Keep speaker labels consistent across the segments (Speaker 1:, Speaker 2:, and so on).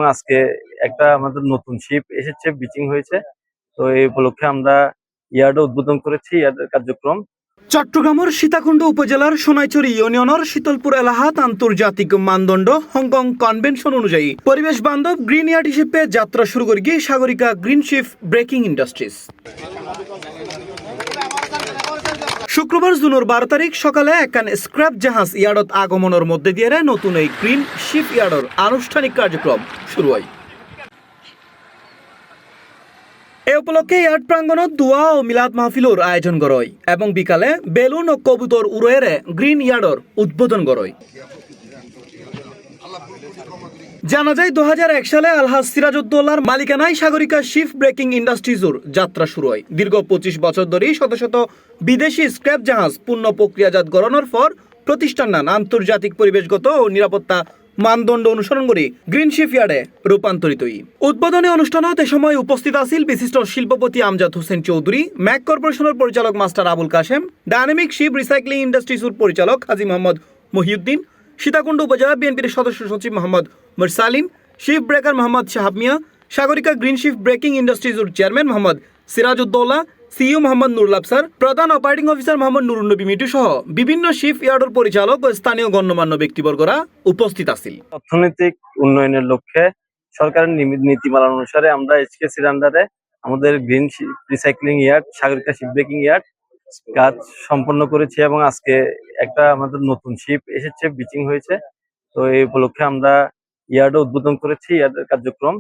Speaker 1: আজকে একটা আমাদের নতুন শিপ এসেছে, বিচিং হয়েছে। তো এই উপলক্ষে আমরা ইয়ার্ডও উদ্বোধন করেছি, ইয়ার্ডের কার্যক্রম।
Speaker 2: চট্টগ্রামের সীতাকুণ্ড উপজেলার সোনাইছড়ি ইউনিয়নের শীতলপুর এলাহাত আন্তর্জাতিক মানদণ্ড হংকং কনভেনশন অনুযায়ী পরিবেশ বান্ধব গ্রিন ইয়ার্ড হিসেবে যাত্রা শুরু করে গিয়ে Sagarika green ship breaking industries. শুক্রবার জুনের 12 তারিখ সকালে একখান স্ক্র্যাপ জাহাজ ইয়ার্ডত আগমনের মধ্যে দিয়ে নতুন এই গ্রিন শিপ ইয়ার্ডর আনুষ্ঠানিক কার্যক্রম শুরু হয়। এ উপলক্ষে ইয়ার্ড প্রাঙ্গণত দোয়া ও মিলাদ মাহফিলর আয়োজন করা হয় এবং বিকালে বেলুন ও কবুতর উড়ে গ্রিন ইয়ার্ডর উদ্বোধন করা হয়। জানা যায় 2001 সালে আলহাজ সিরাজউদ্দৌলার মালিকানায় সাগরিকা শিপ ব্রেকিং ইন্ডাস্ট্রিজের যাত্রা শুরু হয়। দীর্ঘ 25 বছর ধরে শত শত বিদেশি স্ক্র্যাপ জাহাজ পূর্ণ প্রক্রিয়াজাত করানোর পর প্রতিষ্ঠান আন্তর্জাতিক পরিবেশগত ও নিরাপত্তা মানদণ্ড অনুসরণ করে গ্রিন শিপ ইয়ার্ডে রূপান্তরিত। উদ্বোধনী অনুষ্ঠানত এ সময় উপস্থিত আছেন বিশিষ্ট শিল্পপতি আমজাদ হোসেন চৌধুরী, ম্যাক কর্পোরেশনের পরিচালক master Abul Kashem, dynamic ship recycling ইন্ডাস্ট্রিজের পরিচালক হাজী মোহাম্মদ মহিউদ্দিন, সীতাকুণ্ড উপজেলা বিএনপির সদস্য সচিব Mohammad Mursalin, ship breaker Mohammad Shahab Mia, Sagarika green ship breaking ইন্ডাস্ট্রিজের চেয়ারম্যান মোহাম্মদ সিরাজউদ্দৌলা, সিইও মোহাম্মদ নুরুল আফসার, প্রধান অপারেটিং অফিসার মোহাম্মদ নুরুন নবী মিটু সহ বিভিন্ন শিপ ইয়ার্ডের পরিচালক ও স্থানীয় গণ্যমান্য ব্যক্তিবর্গরা উপস্থিত আছেন।
Speaker 1: অর্থনৈতিক উন্নয়নের লক্ষ্যে সরকারের নীতিমালা অনুসারে আমরা এইচকেসির আন্ডারে আমাদের green ship recycling yard, Sagarika ship breaking yard কাজ সম্পন্ন করেছি এবং আজকে একটা আমাদের নতুন শিপ এসেছে, বিচিং হয়েছে। তো এই উপলক্ষে আমরা ইয়ার্ডও উদ্বোধন করেছি, ইয়ার্ডের কার্যক্রম।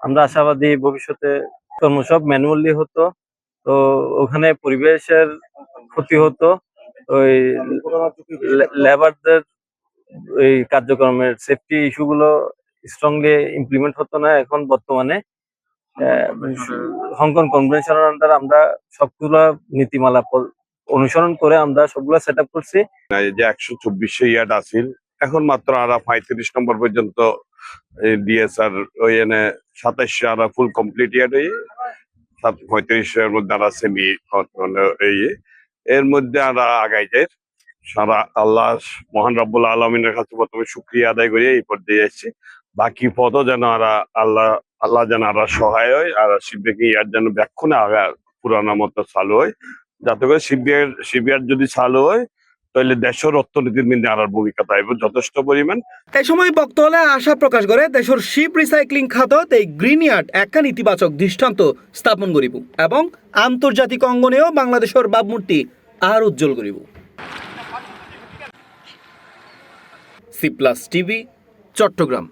Speaker 1: আমরা আশাবাদী ভবিষ্যতে কর্ম সব ম্যানুয়ালি হতো, তো ওখানে পরিবেশের ক্ষতি হতো, ওই লেবারদের এই কার্যক্রমের সেফটি ইস্যুগুলো স্ট্রংলি ইমপ্লিমেন্ট হতো না। এখন বর্তমানে হংকং কনভেনশনের আন্ডার আমরা সবগুলা নীতিমালা অনুসরণ করে আমরা সবগুলা সেট আপ করছি।
Speaker 3: যে 124 ইয়ার্ড আছিল, এখন মাত্র আর 35 নম্বর পর্যন্ত ডিএসআর ওই এনে 27 আর ফুল কমপ্লিট ইয়ার্ড হয়ে 35 এর মধ্যে আর সেমি এর মধ্যে আমরা আগাই যাই। সারা আল্লাহ মহান রব্বুল আলমিনের কাছে প্রথমে শুকরিয়া আদায় করে এই পর্যায়ে যাচ্ছি। বাকি পদও যেন আল্লাহ যেন আরো সহায় হয়, আর শিবব্রেকিং ইয়ার্ড যেন ব্যাক্ষণে আগা পুরানো মতো চালু হয়, যাতে করে শিবইয়ার্ড যদি চালু হয় তাহলে দেশের অর্থনীতির মধ্যে আর ভূমিকা থাকবে যথেষ্ট পরিমাণ।
Speaker 2: এই সময় বক্তব্যে আশা প্রকাশ করে দেশের শিপ রিসাইক্লিং খাতত এই গ্রিন ইয়ার্ড একটা ইতিবাচক দৃষ্টান্ত স্থাপন করিব এবং আন্তর্জাতিক অঙ্গনেও বাংলাদেশের ভাবমূর্তি আর উজ্জ্বল করিব। C plus TV, Chittagong.